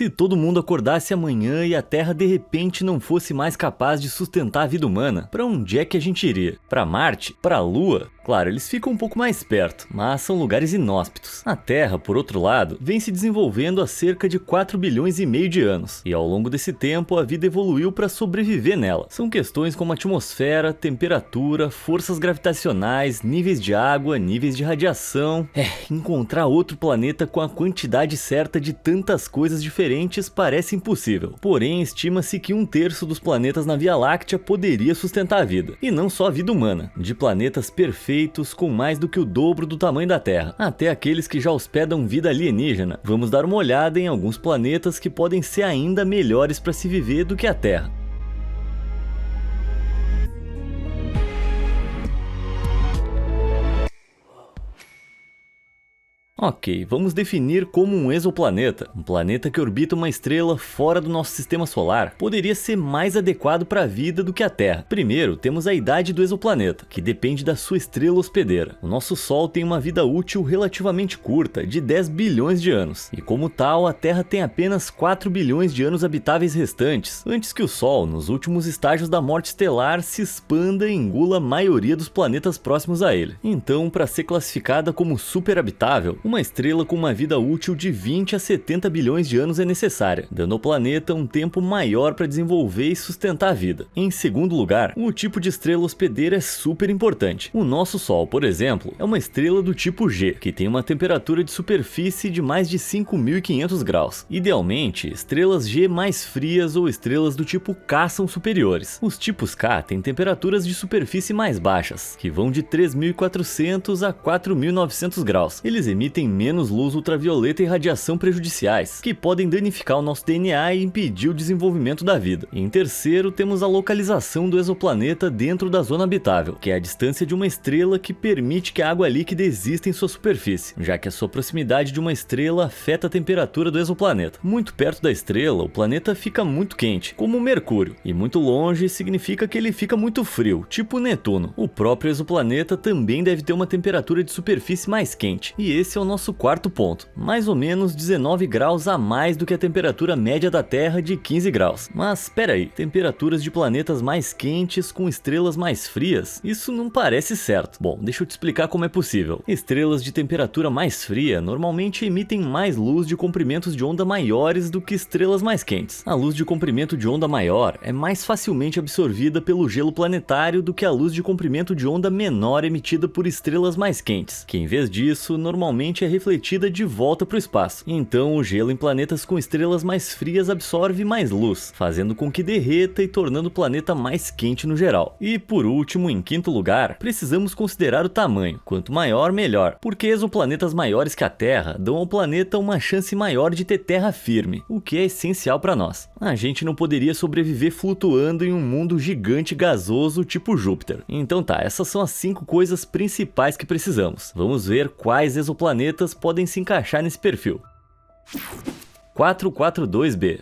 Se todo mundo acordasse amanhã e a Terra de repente não fosse mais capaz de sustentar a vida humana, para onde é que a gente iria? Para Marte? Para a Lua? Claro, eles ficam um pouco mais perto, mas são lugares inóspitos. A Terra, por outro lado, vem se desenvolvendo há cerca de 4 bilhões e meio de anos, e ao longo desse tempo a vida evoluiu para sobreviver nela. São questões como atmosfera, temperatura, forças gravitacionais, níveis de água, níveis de radiação. Encontrar outro planeta com a quantidade certa de tantas coisas diferentes parece impossível. Porém, estima-se que 1/3 dos planetas na Via Láctea poderia sustentar a vida. E não só a vida humana, de planetas perfeitos com mais do que o dobro do tamanho da Terra, até aqueles que já hospedam vida alienígena. Vamos dar uma olhada em alguns planetas que podem ser ainda melhores para se viver do que a Terra. Ok, vamos definir como um exoplaneta. Um planeta que orbita uma estrela fora do nosso sistema solar poderia ser mais adequado para a vida do que a Terra. Primeiro, temos a idade do exoplaneta, que depende da sua estrela hospedeira. O nosso Sol tem uma vida útil relativamente curta, de 10 bilhões de anos. E como tal, a Terra tem apenas 4 bilhões de anos habitáveis restantes, antes que o Sol, nos últimos estágios da morte estelar, se expanda e engula a maioria dos planetas próximos a ele. Então, para ser classificada como superhabitável, uma estrela com uma vida útil de 20 a 70 bilhões de anos é necessária, dando ao planeta um tempo maior para desenvolver e sustentar a vida. Em segundo lugar, o tipo de estrela hospedeira é super importante. O nosso Sol, por exemplo, é uma estrela do tipo G, que tem uma temperatura de superfície de mais de 5.500 graus. Idealmente, estrelas G mais frias ou estrelas do tipo K são superiores. Os tipos K têm temperaturas de superfície mais baixas, que vão de 3.400 a 4.900 graus. Eles emitem menos luz ultravioleta e radiação prejudiciais, que podem danificar o nosso DNA e impedir o desenvolvimento da vida. Em terceiro, temos a localização do exoplaneta dentro da zona habitável, que é a distância de uma estrela que permite que a água líquida exista em sua superfície, já que a sua proximidade de uma estrela afeta a temperatura do exoplaneta. Muito perto da estrela, o planeta fica muito quente, como o Mercúrio, e muito longe significa que ele fica muito frio, tipo Netuno. O próprio exoplaneta também deve ter uma temperatura de superfície mais quente, e esse é o nosso quarto ponto, mais ou menos 19 graus a mais do que a temperatura média da Terra de 15 graus. Mas espera aí, temperaturas de planetas mais quentes com estrelas mais frias? Isso não parece certo. Bom, deixa eu te explicar como é possível. Estrelas de temperatura mais fria normalmente emitem mais luz de comprimentos de onda maiores do que estrelas mais quentes. A luz de comprimento de onda maior é mais facilmente absorvida pelo gelo planetário do que a luz de comprimento de onda menor emitida por estrelas mais quentes, que em vez disso normalmente é refletida de volta para o espaço. Então o gelo em planetas com estrelas mais frias absorve mais luz, fazendo com que derreta e tornando o planeta mais quente no geral. E por último, em quinto lugar, precisamos considerar o tamanho. Quanto maior, melhor, porque exoplanetas maiores que a Terra dão ao planeta uma chance maior de ter terra firme, o que é essencial para nós. A gente não poderia sobreviver flutuando em um mundo gigante gasoso tipo Júpiter. Então tá, essas são as 5 coisas principais que precisamos. Vamos ver quais exoplanetas podem se encaixar nesse perfil. 442b.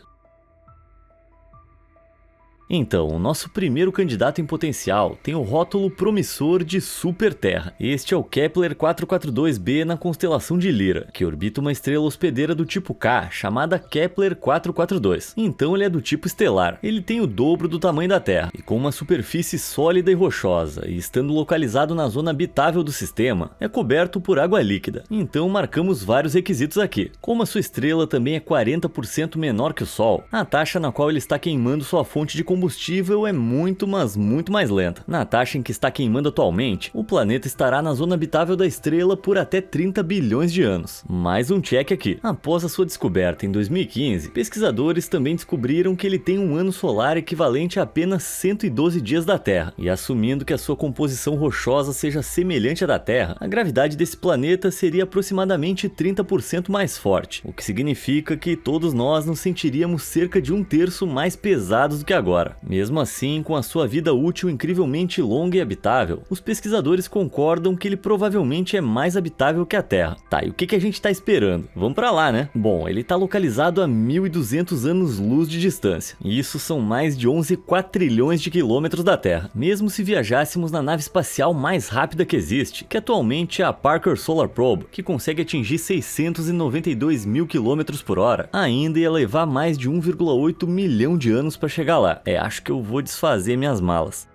Então, o nosso primeiro candidato em potencial tem o rótulo promissor de Super-Terra. Este é o Kepler 442b na constelação de Lira, que orbita uma estrela hospedeira do tipo K, chamada Kepler 442. Então ele é do tipo estelar. Ele tem o dobro do tamanho da Terra, e com uma superfície sólida e rochosa, e estando localizado na zona habitável do sistema, é coberto por água líquida. Então marcamos vários requisitos aqui. Como a sua estrela também é 40% menor que o Sol, a taxa na qual ele está queimando sua fonte de combustível é muito, mas muito mais lenta. Na taxa em que está queimando atualmente, o planeta estará na zona habitável da estrela por até 30 bilhões de anos. Mais um check aqui. Após a sua descoberta em 2015, pesquisadores também descobriram que ele tem um ano solar equivalente a apenas 112 dias da Terra. E assumindo que a sua composição rochosa seja semelhante à da Terra, a gravidade desse planeta seria aproximadamente 30% mais forte, o que significa que todos nós nos sentiríamos cerca de 1/3 mais pesados do que agora. fora. Mesmo assim, com a sua vida útil incrivelmente longa e habitável, os pesquisadores concordam que ele provavelmente é mais habitável que a Terra. Tá, e o que a gente tá esperando? Vamos pra lá, né? Bom, ele tá localizado a 1.200 anos-luz de distância, e isso são mais de 11 quatrilhões de quilômetros da Terra. Mesmo se viajássemos na nave espacial mais rápida que existe, que atualmente é a Parker Solar Probe, que consegue atingir 692 mil quilômetros por hora, ainda ia levar mais de 1,8 milhão de anos para chegar lá. Acho que eu vou desfazer minhas malas.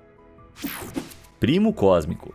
Primo cósmico.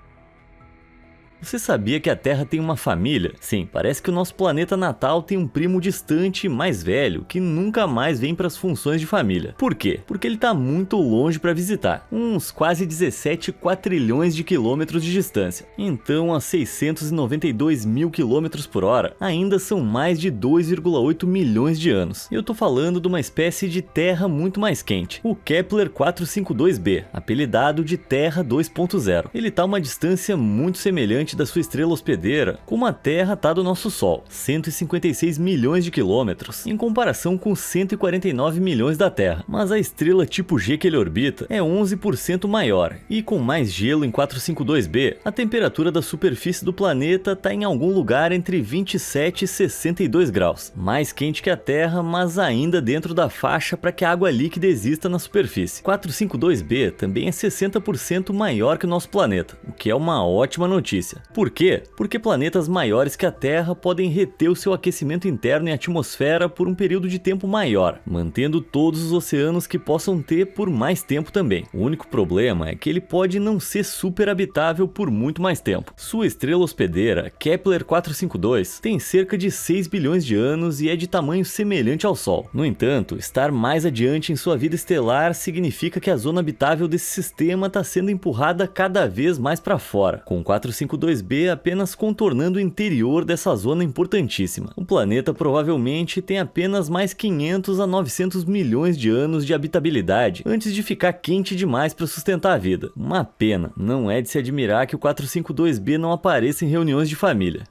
Você sabia que a Terra tem uma família? Sim, parece que o nosso planeta natal tem um primo distante e mais velho que nunca mais vem para as funções de família. Por quê? Porque ele está muito longe para visitar, uns quase 17 quatrilhões de quilômetros de distância. Então, a 692 mil quilômetros por hora, ainda são mais de 2,8 milhões de anos. Eu tô falando de uma espécie de Terra muito mais quente, o Kepler 452b, apelidado de Terra 2.0. Ele está a uma distância muito semelhante da sua estrela hospedeira, como a Terra está do nosso Sol, 156 milhões de quilômetros, em comparação com 149 milhões da Terra. Mas a estrela tipo G que ele orbita é 11% maior, e com mais gelo em 452b, a temperatura da superfície do planeta está em algum lugar entre 27 e 62 graus, mais quente que a Terra, mas ainda dentro da faixa para que a água líquida exista na superfície. 452b também é 60% maior que o nosso planeta, o que é uma ótima notícia. Por quê? Porque planetas maiores que a Terra podem reter o seu aquecimento interno em atmosfera por um período de tempo maior, mantendo todos os oceanos que possam ter por mais tempo também. O único problema é que ele pode não ser super habitável por muito mais tempo. Sua estrela hospedeira, Kepler 452, tem cerca de 6 bilhões de anos e é de tamanho semelhante ao Sol. No entanto, estar mais adiante em sua vida estelar significa que a zona habitável desse sistema está sendo empurrada cada vez mais para fora, com 452b apenas contornando o interior dessa zona importantíssima. O planeta provavelmente tem apenas mais 500 a 900 milhões de anos de habitabilidade antes de ficar quente demais para sustentar a vida. Uma pena, não é de se admirar que o 452b não apareça em reuniões de família.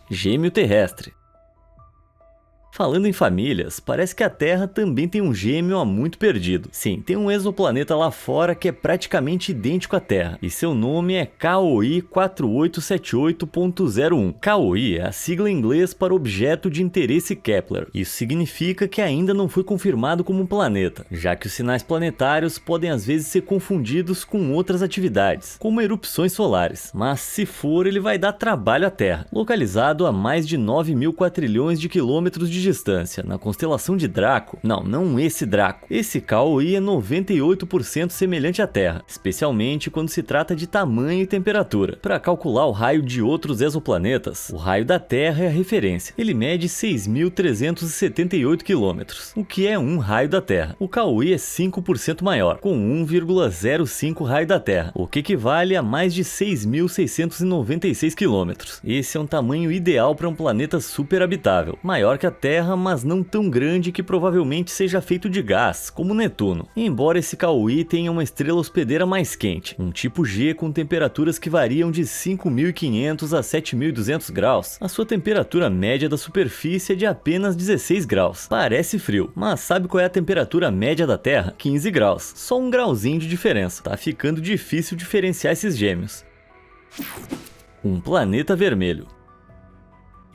Gêmeo terrestre. Falando em famílias, parece que a Terra também tem um gêmeo há muito perdido. Sim, tem um exoplaneta lá fora que é praticamente idêntico à Terra, e seu nome é KOI 4878.01. KOI é a sigla em inglês para Objeto de Interesse Kepler. Isso significa que ainda não foi confirmado como um planeta, já que os sinais planetários podem às vezes ser confundidos com outras atividades, como erupções solares. Mas se for, ele vai dar trabalho à Terra. Localizado a mais de 9 mil quatrilhões de quilômetros de distância, na constelação de Draco. Não esse Draco. Esse KOI é 98% semelhante à Terra, especialmente quando se trata de tamanho e temperatura. Para calcular o raio de outros exoplanetas, o raio da Terra é a referência. Ele mede 6.378 km, o que é um raio da Terra. O KOI é 5% maior, com 1,05 raio da Terra, o que equivale a mais de 6.696 km. Esse é um tamanho ideal para um planeta super habitável, maior que a Terra, mas não tão grande que provavelmente seja feito de gás, como Netuno. Embora esse KOI tenha uma estrela hospedeira mais quente, um tipo G com temperaturas que variam de 5.500 a 7.200 graus, a sua temperatura média da superfície é de apenas 16 graus. Parece frio, mas sabe qual é a temperatura média da Terra? 15 graus. Só um grauzinho de diferença. Tá ficando difícil diferenciar esses gêmeos. Um planeta vermelho.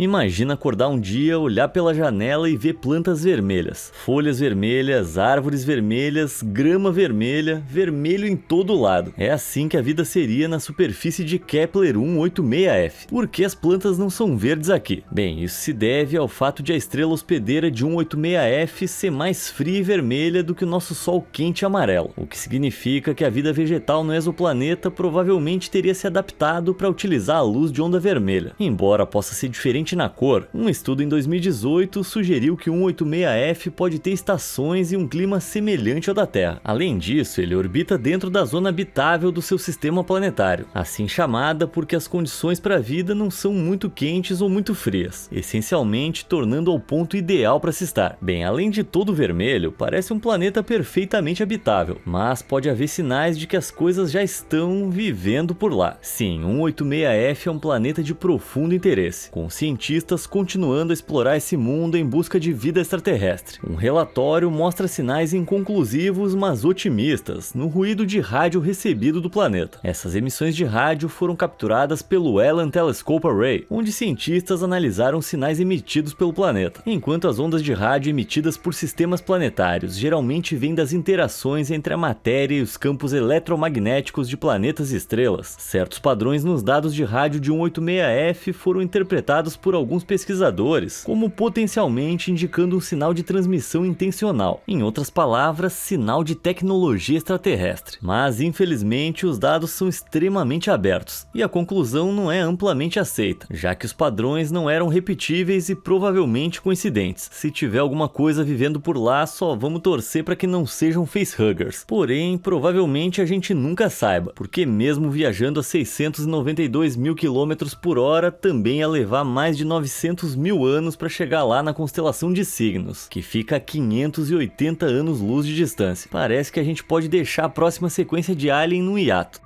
Imagina acordar um dia, olhar pela janela e ver plantas vermelhas, folhas vermelhas, árvores vermelhas, grama vermelha, vermelho em todo lado. É assim que a vida seria na superfície de Kepler 186f. Por que as plantas não são verdes aqui? Bem, isso se deve ao fato de a estrela hospedeira de 186f ser mais fria e vermelha do que o nosso Sol quente e amarelo, o que significa que a vida vegetal no exoplaneta provavelmente teria se adaptado para utilizar a luz de onda vermelha. Embora possa ser diferente na cor, um estudo em 2018 sugeriu que o 186f pode ter estações e um clima semelhante ao da Terra. Além disso, ele orbita dentro da zona habitável do seu sistema planetário, assim chamada porque as condições para a vida não são muito quentes ou muito frias, essencialmente tornando ao ponto ideal para se estar. Bem, além de todo vermelho, parece um planeta perfeitamente habitável, mas pode haver sinais de que as coisas já estão vivendo por lá. Sim, 186f é um planeta de profundo interesse, com cientistas cientistas continuando a explorar esse mundo em busca de vida extraterrestre. Um relatório mostra sinais inconclusivos, mas otimistas, no ruído de rádio recebido do planeta. Essas emissões de rádio foram capturadas pelo Allen Telescope Array, onde cientistas analisaram sinais emitidos pelo planeta. Enquanto as ondas de rádio emitidas por sistemas planetários geralmente vêm das interações entre a matéria e os campos eletromagnéticos de planetas e estrelas, certos padrões nos dados de rádio de 186F foram interpretados por alguns pesquisadores como potencialmente indicando um sinal de transmissão intencional, em outras palavras, sinal de tecnologia extraterrestre. Mas, infelizmente, os dados são extremamente abertos, e a conclusão não é amplamente aceita, já que os padrões não eram repetíveis e provavelmente coincidentes. Se tiver alguma coisa vivendo por lá, só vamos torcer para que não sejam facehuggers. Porém, provavelmente a gente nunca saiba, porque mesmo viajando a 692 mil km por hora, também ia levar mais de 900 mil anos para chegar lá na constelação de Cygnus, que fica a 580 anos-luz de distância. Parece que a gente pode deixar a próxima sequência de Alien no hiato.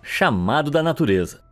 Chamado da natureza.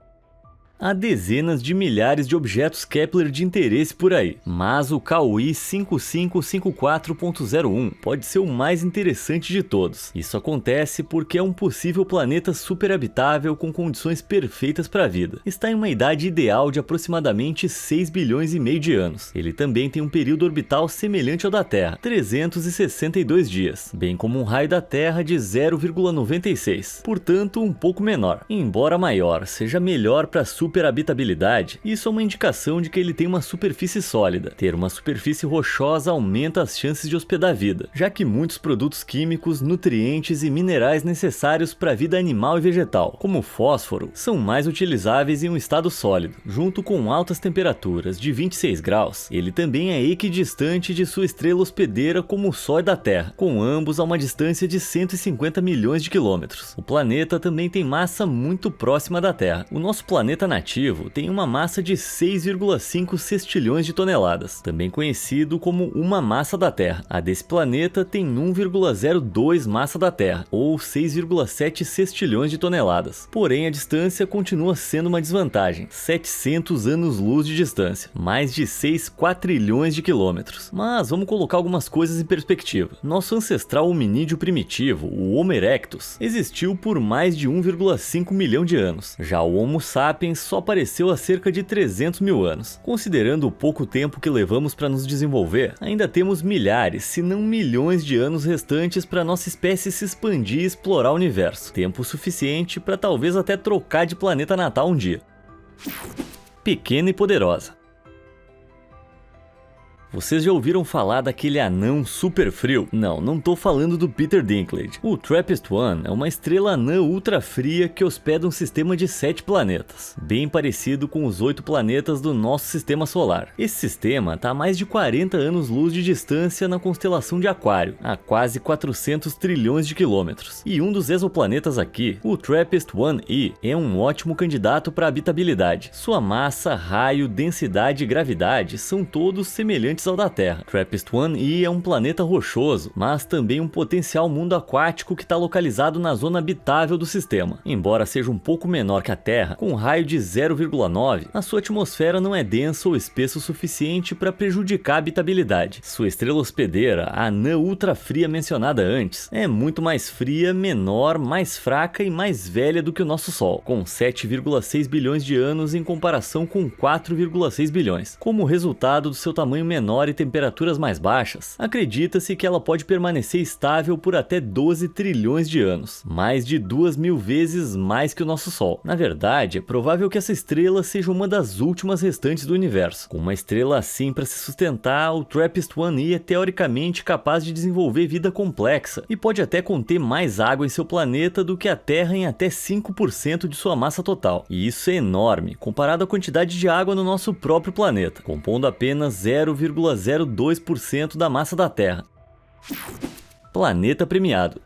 Há dezenas de milhares de objetos Kepler de interesse por aí, mas o KUI 5554.01 pode ser o mais interessante de todos. Isso acontece porque é um possível planeta superabitável com condições perfeitas para a vida. Está em uma idade ideal de aproximadamente 6 bilhões e meio de anos. Ele também tem um período orbital semelhante ao da Terra, 362 dias, bem como um raio da Terra de 0,96, portanto um pouco menor. Embora maior, seja melhor para superhabitabilidade, isso é uma indicação de que ele tem uma superfície sólida. Ter uma superfície rochosa aumenta as chances de hospedar vida, já que muitos produtos químicos, nutrientes e minerais necessários para a vida animal e vegetal, como o fósforo, são mais utilizáveis em um estado sólido. Junto com altas temperaturas de 26 graus, ele também é equidistante de sua estrela hospedeira como o Sol da Terra, com ambos a uma distância de 150 milhões de quilômetros. O planeta também tem massa muito próxima da Terra. O nosso planeta nativo tem uma massa de 6,5 sextilhões de toneladas, também conhecido como uma massa da Terra. A desse planeta tem 1,02 massa da Terra, ou 6,7 sextilhões de toneladas. Porém, a distância continua sendo uma desvantagem, 700 anos-luz de distância, mais de 6 quatrilhões de quilômetros. Mas vamos colocar algumas coisas em perspectiva. Nosso ancestral hominídeo primitivo, o Homo erectus, existiu por mais de 1,5 milhão de anos. Já o Homo sapiens só apareceu há cerca de 300 mil anos. Considerando o pouco tempo que levamos para nos desenvolver, ainda temos milhares, se não milhões de anos restantes para nossa espécie se expandir e explorar o universo. Tempo suficiente para talvez até trocar de planeta natal um dia. Pequena e poderosa. Vocês já ouviram falar daquele anão super frio? Não tô falando do Peter Dinklage. O TRAPPIST-1 é uma estrela anã ultra fria que hospeda um sistema de 7 planetas, bem parecido com os 8 planetas do nosso sistema solar. Esse sistema está a mais de 40 anos-luz de distância na constelação de Aquário, a quase 400 trilhões de quilômetros. E um dos exoplanetas aqui, o TRAPPIST-1e, é um ótimo candidato para habitabilidade. Sua massa, raio, densidade e gravidade são todos semelhantes ao da Terra. TRAPPIST-1e é um planeta rochoso, mas também um potencial mundo aquático que está localizado na zona habitável do sistema. Embora seja um pouco menor que a Terra, com um raio de 0,9, a sua atmosfera não é densa ou espessa o suficiente para prejudicar a habitabilidade. Sua estrela hospedeira, a anã ultra fria mencionada antes, é muito mais fria, menor, mais fraca e mais velha do que o nosso Sol, com 7,6 bilhões de anos em comparação com 4,6 bilhões. Como resultado do seu tamanho menor e temperaturas mais baixas, acredita-se que ela pode permanecer estável por até 12 trilhões de anos, mais de 2.000 vezes mais que o nosso Sol. Na verdade, é provável que essa estrela seja uma das últimas restantes do universo. Com uma estrela assim para se sustentar, o TRAPPIST-1e é teoricamente capaz de desenvolver vida complexa e pode até conter mais água em seu planeta do que a Terra em até 5% de sua massa total. E isso é enorme, comparado à quantidade de água no nosso próprio planeta, compondo apenas 0,02% da massa da Terra. Planeta premiado.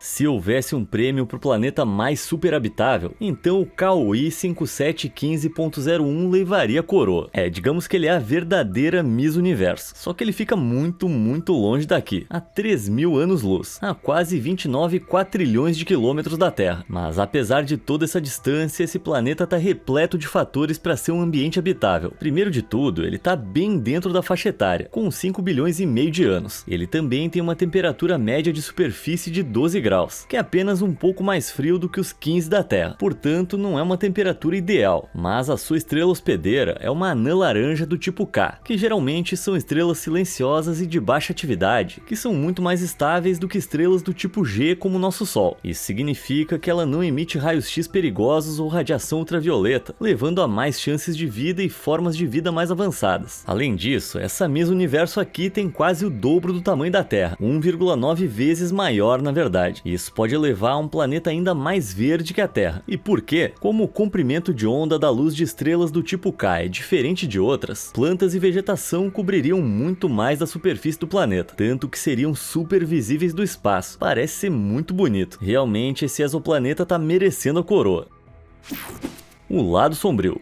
Se houvesse um prêmio para o planeta mais superabitável, então o KOI 5715.01 levaria a coroa. Digamos que ele é a verdadeira Miss Universo, só que ele fica muito longe daqui, a 3.000 anos-luz, a quase 29 quatrilhões de quilômetros da Terra. Mas apesar de toda essa distância, esse planeta está repleto de fatores para ser um ambiente habitável. Primeiro de tudo, ele está bem dentro da faixa etária, com 5 bilhões e meio de anos. Ele também tem uma temperatura média de superfície de 12 graus, que é apenas um pouco mais frio do que os 15 da Terra. Portanto, não é uma temperatura ideal, mas a sua estrela hospedeira é uma anã laranja do tipo K, que geralmente são estrelas silenciosas e de baixa atividade, que são muito mais estáveis do que estrelas do tipo G como o nosso Sol. Isso significa que ela não emite raios-x perigosos ou radiação ultravioleta, levando a mais chances de vida e formas de vida mais avançadas. Além disso, essa Miss Universo aqui tem quase o dobro do tamanho da Terra, 1,9 vezes maior na verdade. Isso pode levar a um planeta ainda mais verde que a Terra. E por quê? Como o comprimento de onda da luz de estrelas do tipo K é diferente de outras, plantas e vegetação cobririam muito mais da superfície do planeta, tanto que seriam super visíveis do espaço. Parece ser muito bonito. Realmente esse exoplaneta tá merecendo a coroa. O lado sombrio.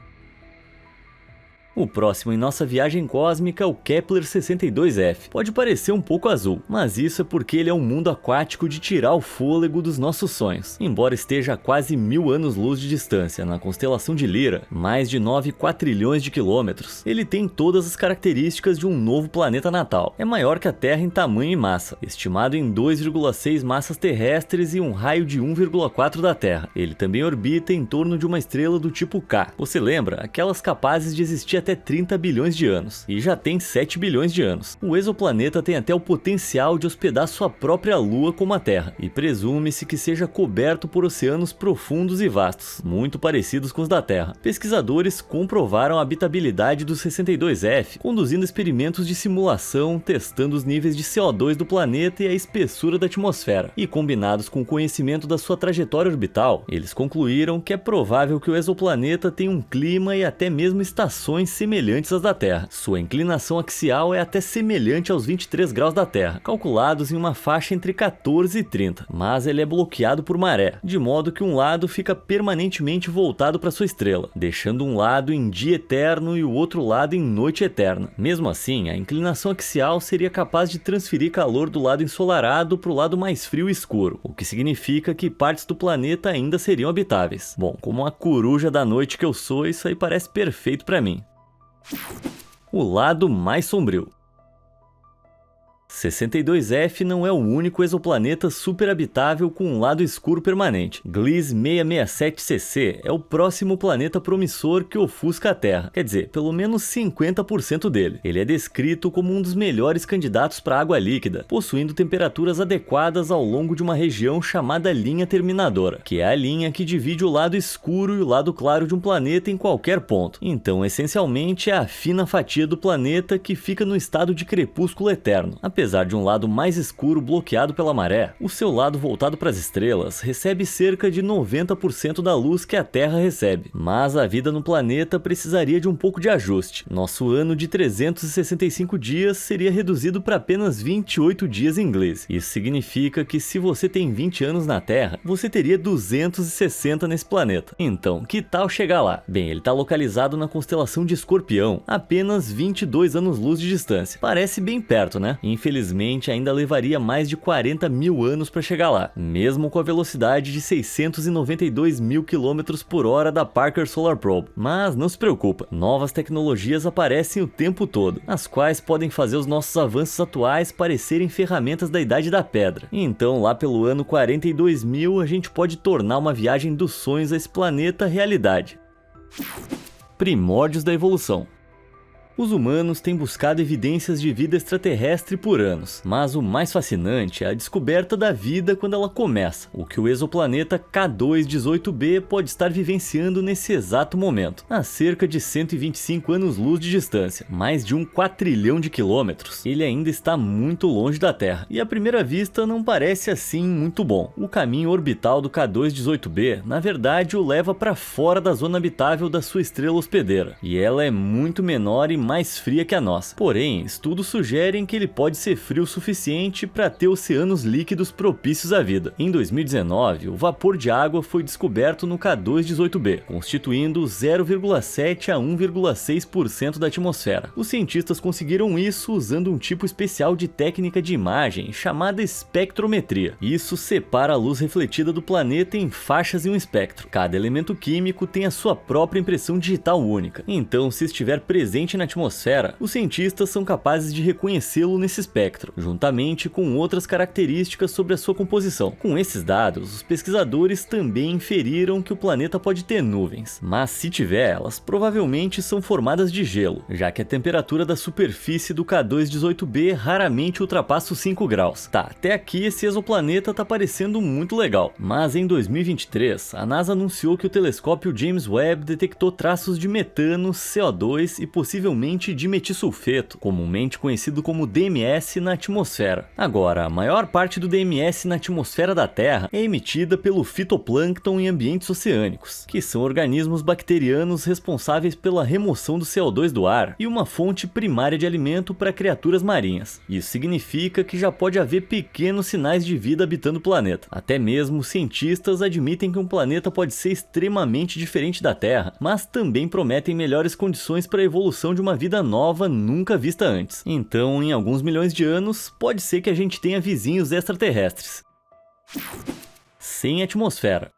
O próximo em nossa viagem cósmica é o Kepler 62f. Pode parecer um pouco azul, mas isso é porque ele é um mundo aquático de tirar o fôlego dos nossos sonhos. Embora esteja a quase 1000 anos-luz de distância na constelação de Lyra, mais de 9 quatrilhões de quilômetros, ele tem todas as características de um novo planeta natal. É maior que a Terra em tamanho e massa, estimado em 2,6 massas terrestres e um raio de 1,4 da Terra. Ele também orbita em torno de uma estrela do tipo K. Você lembra? Aquelas capazes de existir até 30 bilhões de anos, e já tem 7 bilhões de anos. O exoplaneta tem até o potencial de hospedar sua própria lua como a Terra, e presume-se que seja coberto por oceanos profundos e vastos, muito parecidos com os da Terra. Pesquisadores comprovaram a habitabilidade do 62F, conduzindo experimentos de simulação, testando os níveis de CO2 do planeta e a espessura da atmosfera, e combinados com o conhecimento da sua trajetória orbital, eles concluíram que é provável que o exoplaneta tenha um clima e até mesmo estações semelhantes às da Terra. Sua inclinação axial é até semelhante aos 23 graus da Terra, calculados em uma faixa entre 14 e 30, mas ele é bloqueado por maré, de modo que um lado fica permanentemente voltado para sua estrela, deixando um lado em dia eterno e o outro lado em noite eterna. Mesmo assim, a inclinação axial seria capaz de transferir calor do lado ensolarado para o lado mais frio e escuro, o que significa que partes do planeta ainda seriam habitáveis. Bom, como a coruja da noite que eu sou, isso aí parece perfeito para mim. O lado mais sombrio. 62F não é o único exoplaneta superabitável com um lado escuro permanente. Gliese 667cc é o próximo planeta promissor que ofusca a Terra, quer dizer, pelo menos 50% dele. Ele é descrito como um dos melhores candidatos para água líquida, possuindo temperaturas adequadas ao longo de uma região chamada linha terminadora, que é a linha que divide o lado escuro e o lado claro de um planeta em qualquer ponto. Então, essencialmente, é a fina fatia do planeta que fica no estado de crepúsculo eterno. Apesar de um lado mais escuro bloqueado pela maré, o seu lado voltado para as estrelas recebe cerca de 90% da luz que a Terra recebe. Mas a vida no planeta precisaria de um pouco de ajuste. Nosso ano de 365 dias seria reduzido para apenas 28 dias em Gliese. Isso significa que se você tem 20 anos na Terra, você teria 260 nesse planeta. Então, que tal chegar lá? Bem, ele está localizado na constelação de Escorpião, apenas 22 anos-luz de distância. Parece bem perto, né? Infelizmente, ainda levaria mais de 40 mil anos para chegar lá, mesmo com a velocidade de 692 mil km por hora da Parker Solar Probe. Mas não se preocupa, novas tecnologias aparecem o tempo todo, as quais podem fazer os nossos avanços atuais parecerem ferramentas da Idade da Pedra. Então, lá pelo ano 42.000, a gente pode tornar uma viagem dos sonhos a esse planeta realidade. Primórdios da evolução. Os humanos têm buscado evidências de vida extraterrestre por anos, mas o mais fascinante é a descoberta da vida quando ela começa, o que o exoplaneta K2-18b pode estar vivenciando nesse exato momento, a cerca de 125 anos-luz de distância, mais de 1 quatrilhão de quilômetros. Ele ainda está muito longe da Terra, e à primeira vista não parece assim muito bom. O caminho orbital do K2-18b, na verdade, o leva para fora da zona habitável da sua estrela hospedeira, e ela é muito menor e mais fria que a nossa. Porém, estudos sugerem que ele pode ser frio o suficiente para ter oceanos líquidos propícios à vida. Em 2019, o vapor de água foi descoberto no K2-18b, constituindo 0,7 a 1,6% da atmosfera. Os cientistas conseguiram isso usando um tipo especial de técnica de imagem chamada espectrometria. Isso separa a luz refletida do planeta em faixas em um espectro. Cada elemento químico tem a sua própria impressão digital única. Então, se estiver presente na atmosfera, os cientistas são capazes de reconhecê-lo nesse espectro, juntamente com outras características sobre a sua composição. Com esses dados, os pesquisadores também inferiram que o planeta pode ter nuvens, mas se tiver, elas provavelmente são formadas de gelo, já que a temperatura da superfície do K2-18b raramente ultrapassa os 5 graus. Tá, até aqui esse exoplaneta tá parecendo muito legal, mas em 2023, a NASA anunciou que o telescópio James Webb detectou traços de metano, CO2 e possivelmente dimetilsulfeto, comumente conhecido como DMS, na atmosfera. Agora, a maior parte do DMS na atmosfera da Terra é emitida pelo fitoplâncton em ambientes oceânicos, que são organismos bacterianos responsáveis pela remoção do CO2 do ar e uma fonte primária de alimento para criaturas marinhas. Isso significa que já pode haver pequenos sinais de vida habitando o planeta. Até mesmo cientistas admitem que um planeta pode ser extremamente diferente da Terra, mas também prometem melhores condições para a evolução de uma vida nova nunca vista antes. Então, em alguns milhões de anos, pode ser que a gente tenha vizinhos extraterrestres. Sem atmosfera.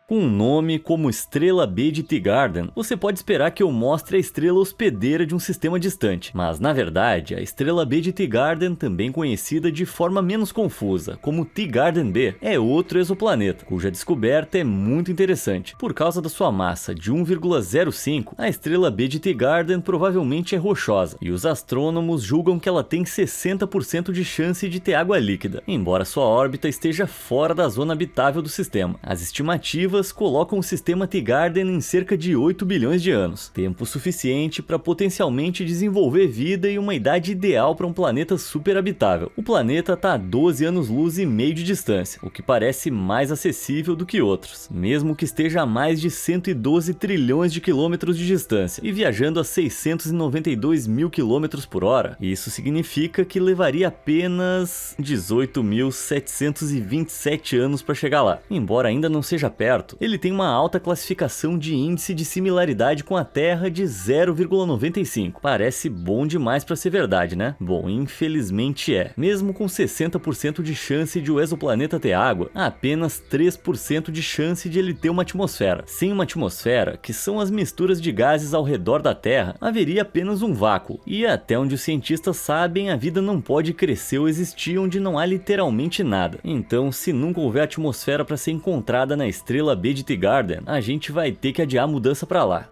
Com um nome como Estrela B de Teegarden, você pode esperar que eu mostre a estrela hospedeira de um sistema distante, mas na verdade, a Estrela B de Teegarden, também conhecida de forma menos confusa como Teegarden B, é outro exoplaneta, cuja descoberta é muito interessante. Por causa da sua massa de 1,05, a Estrela B de Teegarden provavelmente é rochosa, e os astrônomos julgam que ela tem 60% de chance de ter água líquida, embora sua órbita esteja fora da zona habitável do sistema. As estimativas colocam o sistema Teegarden em cerca de 8 bilhões de anos, tempo suficiente para potencialmente desenvolver vida e uma idade ideal para um planeta superabitável. O planeta está a 12 anos-luz e meio de distância, o que parece mais acessível do que outros, mesmo que esteja a mais de 112 trilhões de quilômetros de distância e viajando a 692 mil quilômetros por hora. Isso significa que levaria apenas 18.727 anos para chegar lá. Embora ainda não seja perto, ele tem uma alta classificação de índice de similaridade com a Terra de 0,95. Parece bom demais para ser verdade, né? Bom, infelizmente é. Mesmo com 60% de chance de o exoplaneta ter água, há apenas 3% de chance de ele ter uma atmosfera. Sem uma atmosfera, que são as misturas de gases ao redor da Terra, haveria apenas um vácuo. E até onde os cientistas sabem, a vida não pode crescer ou existir onde não há literalmente nada. Então, se nunca houver atmosfera para ser encontrada na Estrela B de Teegarden, a gente vai ter que adiar a mudança para lá.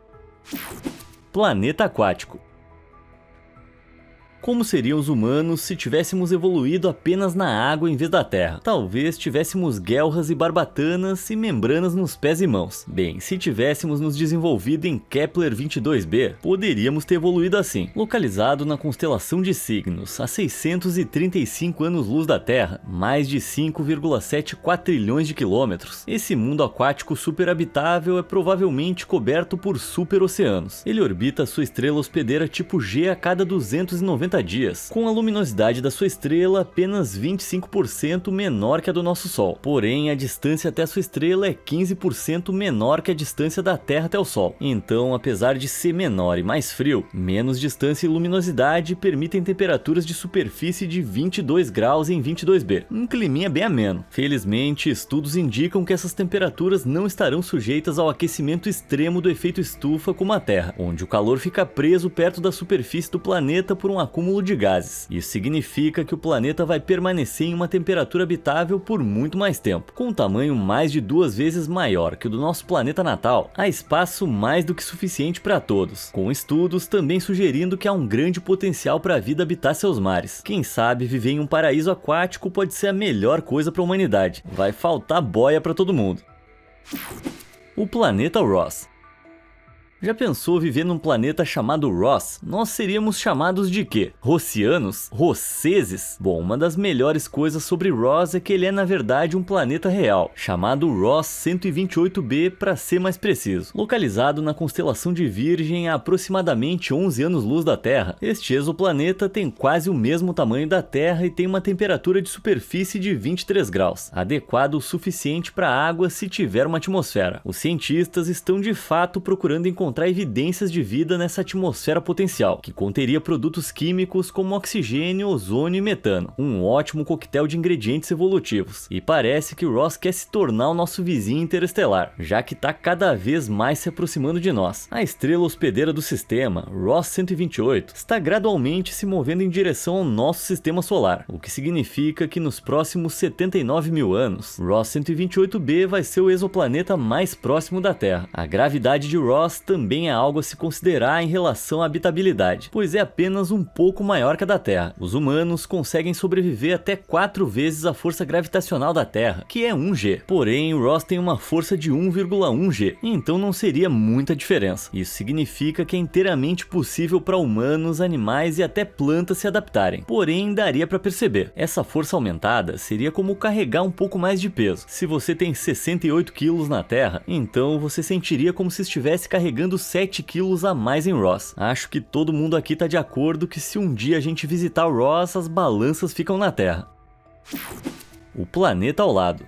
Planeta aquático. Como seriam os humanos se tivéssemos evoluído apenas na água em vez da terra? Talvez tivéssemos guelras e barbatanas e membranas nos pés e mãos. Bem, se tivéssemos nos desenvolvido em Kepler 22b, poderíamos ter evoluído assim. Localizado na constelação de Cygnus, a 635 anos-luz da Terra, mais de 5,7 quatrilhões de quilômetros, esse mundo aquático superabitável é provavelmente coberto por superoceanos. Ele orbita sua estrela hospedeira tipo G a cada 290 dias, com a luminosidade da sua estrela apenas 25% menor que a do nosso Sol. Porém, a distância até sua estrela é 15% menor que a distância da Terra até o Sol. Então, apesar de ser menor e mais frio, menos distância e luminosidade permitem temperaturas de superfície de 22 graus em 22b, um climinha bem ameno. Felizmente, estudos indicam que essas temperaturas não estarão sujeitas ao aquecimento extremo do efeito estufa como a Terra, onde o calor fica preso perto da superfície do planeta por um acúmulo de gases. Isso significa que o planeta vai permanecer em uma temperatura habitável por muito mais tempo. Com um tamanho mais de 2 vezes maior que o do nosso planeta natal, há espaço mais do que suficiente para todos, com estudos também sugerindo que há um grande potencial para a vida habitar seus mares. Quem sabe viver em um paraíso aquático pode ser a melhor coisa para a humanidade. Vai faltar boia para todo mundo. O planeta Ross. Já pensou viver num planeta chamado Ross? Nós seríamos chamados de quê? Rossianos? Rosseses? Bom, uma das melhores coisas sobre Ross é que ele é na verdade um planeta real, chamado Ross 128b para ser mais preciso. Localizado na constelação de Virgem a aproximadamente 11 anos-luz da Terra, este exoplaneta tem quase o mesmo tamanho da Terra e tem uma temperatura de superfície de 23 graus, adequado o suficiente para a água se tiver uma atmosfera. Os cientistas estão de fato procurando encontrar evidências de vida nessa atmosfera potencial, que conteria produtos químicos como oxigênio, ozônio e metano, um ótimo coquetel de ingredientes evolutivos. E parece que Ross quer se tornar o nosso vizinho interestelar, já que está cada vez mais se aproximando de nós. A estrela hospedeira do sistema, Ross 128, está gradualmente se movendo em direção ao nosso sistema solar, o que significa que nos próximos 79 mil anos, Ross 128b vai ser o exoplaneta mais próximo da Terra. A gravidade de Ross também é algo a se considerar em relação à habitabilidade, pois é apenas um pouco maior que a da Terra. Os humanos conseguem sobreviver até 4 vezes a força gravitacional da Terra, que é 1G. Porém, o Ross tem uma força de 1,1G, então não seria muita diferença. Isso significa que é inteiramente possível para humanos, animais e até plantas se adaptarem. Porém, daria para perceber, essa força aumentada seria como carregar um pouco mais de peso. Se você tem 68 quilos na Terra, então você sentiria como se estivesse carregando 7 quilos a mais em Ross. Acho que todo mundo aqui tá de acordo que se um dia a gente visitar o Ross, as balanças ficam na Terra. O planeta ao lado.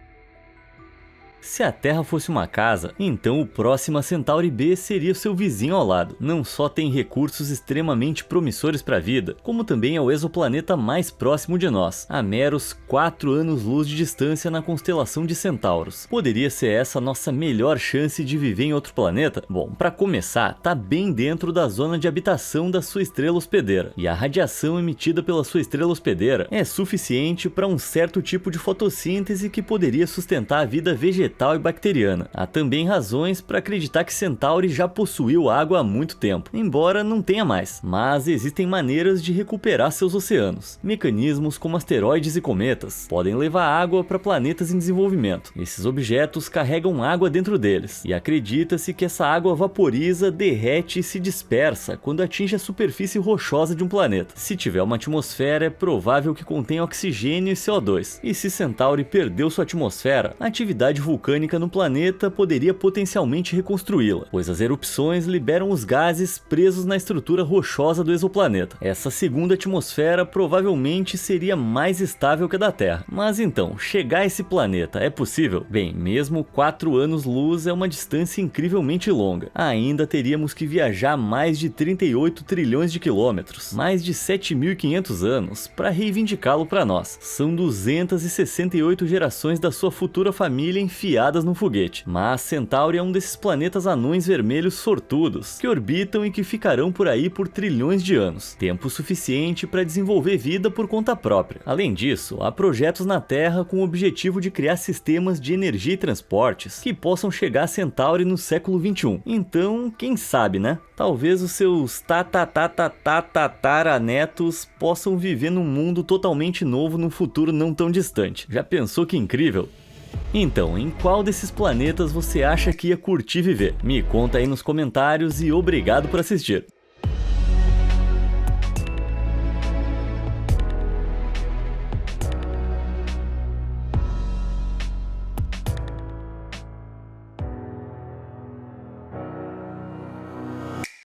Se a Terra fosse uma casa, então o Próxima Centauri B seria o seu vizinho ao lado. Não só tem recursos extremamente promissores para a vida, como também é o exoplaneta mais próximo de nós, a meros 4 anos-luz de distância na constelação de Centauros. Poderia ser essa a nossa melhor chance de viver em outro planeta? Bom, para começar, tá bem dentro da zona de habitação da sua estrela hospedeira, e a radiação emitida pela sua estrela hospedeira é suficiente para um certo tipo de fotossíntese que poderia sustentar a vida vegetal e bacteriana. Há também razões para acreditar que Centauri já possuiu água há muito tempo, embora não tenha mais, mas existem maneiras de recuperar seus oceanos. Mecanismos como asteroides e cometas podem levar água para planetas em desenvolvimento. Esses objetos carregam água dentro deles, e acredita-se que essa água vaporiza, derrete e se dispersa quando atinge a superfície rochosa de um planeta. Se tiver uma atmosfera, é provável que contenha oxigênio e CO2, e se Centauri perdeu sua atmosfera, a atividade vulcânica no planeta poderia potencialmente reconstruí-la, pois as erupções liberam os gases presos na estrutura rochosa do exoplaneta. Essa segunda atmosfera provavelmente seria mais estável que a da Terra. Mas então, chegar a esse planeta é possível? Bem, mesmo 4 anos-luz é uma distância incrivelmente longa. Ainda teríamos que viajar mais de 38 trilhões de quilômetros, mais de 7.500 anos, para reivindicá-lo para nós. São 268 gerações da sua futura família enfiadas num foguete. Mas Centauri é um desses planetas anões vermelhos sortudos, que orbitam e que ficarão por aí por trilhões de anos, tempo suficiente para desenvolver vida por conta própria. Além disso, há projetos na Terra com o objetivo de criar sistemas de energia e transportes que possam chegar a Centauri no século XXI. Então, quem sabe, né? Talvez os seus tataranetos possam viver num mundo totalmente novo num futuro não tão distante. Já pensou que incrível? Então, em qual desses planetas você acha que ia curtir viver? Me conta aí nos comentários e obrigado por assistir!